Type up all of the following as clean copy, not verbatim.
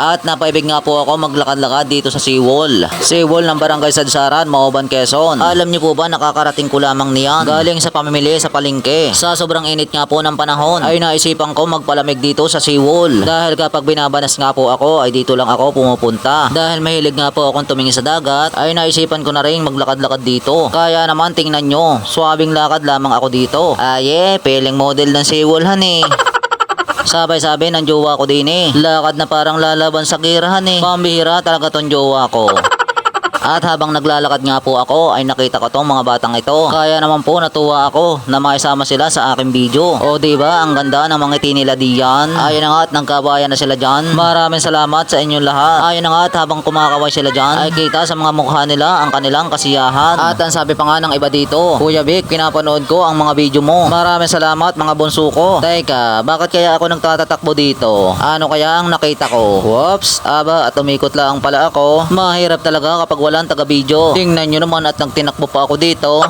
At napaibig nga po ako maglakad-lakad dito sa seawall. Seawall ng Barangay Sadsaran, Mauban, Quezon. Alam niyo po ba, nakakarating ko lamang niyan galing sa pamimili sa palengke. Sa sobrang init nga po ng panahon ay naisipan ko magpalamig dito sa seawall. Dahil kapag binabanas nga po ako ay dito lang ako pumupunta. Dahil mahilig nga po akong tumingin sa dagat ay naisipan ko na rin maglakad-lakad dito. Kaya naman tingnan nyo, swabing lakad lamang ako dito. Peling model ng seawall honey. Sabay-sabay ng jowa ko din eh. Lakad na parang lalaban sa girahan eh. Pambihira talaga tong jowa ko. At habang naglalakad nga po ako ay nakita ko tong mga batang ito. Kaya naman po natuwa ako na maisama sila sa aking video. O diba ang ganda ng mga ngiti nila diyan. Ayun na nga at nagkabayan na sila dyan. Maraming salamat sa inyong lahat. Ayun na nga at habang kumakaway sila dyan ay kita sa mga mukha nila ang kanilang kasiyahan. At ang sabi pa nga ng iba dito, Kuya Vic, pinapanood ko ang mga video mo. Maraming salamat mga bunso ko. Teka, bakit kaya ako nagtatatakbo dito? Ano kaya ang nakita ko? Whoops, at umikot lang pala ako. Mahirap talaga kapag walang taga-video. Tingnan nyo naman at nagtinakbo pa ako dito.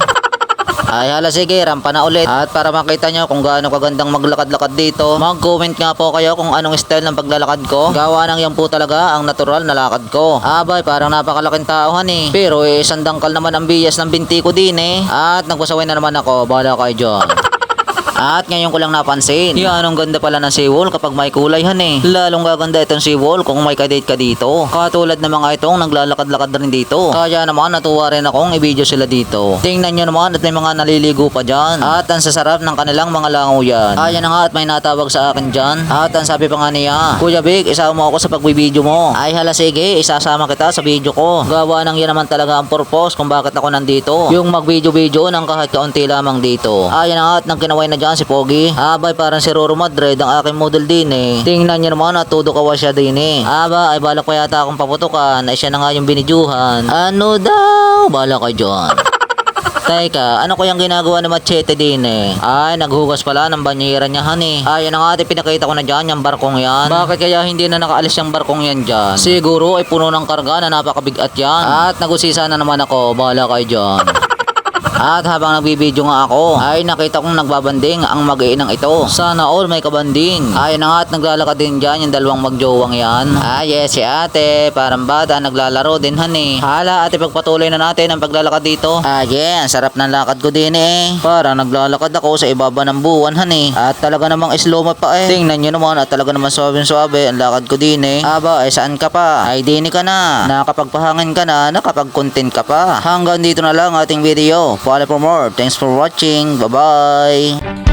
Ay hala sige, rampa na ulit. At para makita nyo kung gaano kagandang maglakad-lakad dito, mag-comment nga po kayo kung anong style ng paglalakad ko. Gawa ng yan po talaga ang natural na lakad ko. Abay, parang napakalaking tauhan eh. Pero isang dangkal naman ang bias ng binti ko din eh. At nagpasaway na naman ako, bahala kayo dyan. At ngayon ko lang napansin, yan ang ganda pala ng seawall kapag may kulay eh. Lalong gaganda itong seawall kung may kadate ka dito. Katulad ng mga itong naglalakad-lakad rin dito. Kaya naman natuwa rin akong i-video sila dito. Tingnan nyo naman at may mga naliligo pa dyan. At ang sasarap ng kanilang mga languyan. Ayan na nga at may natawag sa akin dyan. At ang sabi pa nga niya, Kuya Vic, isama mo ako sa pagbibideo mo. Ay hala sige, isasama kita sa video ko. Gawa ng yan naman talaga ang purpose kung bakit ako nandito. Yung mag-video-video ng kahit kaunti lamang dito. Ayan na nga at nang kinaway na dyan si Pogi. Abay, parang si Roro Madrid ang aking model din eh. Tingnan niyo naman at todo kawa siya din eh. Ay balak pa yata akong paputukan. Ay siya na nga yung binidyuhan. Ano daw? Balak ka dyan. Teka, ano ko yung ginagawa ni Machete din eh? Ay, naghugas pala ng banyera niya eh. Ay, yan na nga pinakita ko na dyan, yung barkong yan. Bakit kaya hindi na nakaalis yung barkong yan dyan? Siguro ay puno ng karga na napakabigat yan. At nagusisa na naman ako, bahala kayo dyan. At habang nagbibideo nga ako, ay nakita kong nagbabanding ang mag-iinang ito. Sana all may kabanding. Ay na nga at naglalakad din dyan yung dalawang magjowang yan. Yes, si ate, parang bata, naglalaro din honey. Hala ate, pagpatuloy na natin ang paglalakad dito. Sarap ng lakad ko din eh. Parang naglalakad ako sa ibaba ng buwan honey. At talaga namang slow mo pa eh. Tingnan nyo naman at talaga namang suabe-suabe ang lakad ko din eh. Ay saan ka pa? Ay dini ka na. Nakapagpahangin ka na, nakapag-content ka pa. Hanggang dito na lang ating video. Follow for more. Thanks for watching. Bye-bye.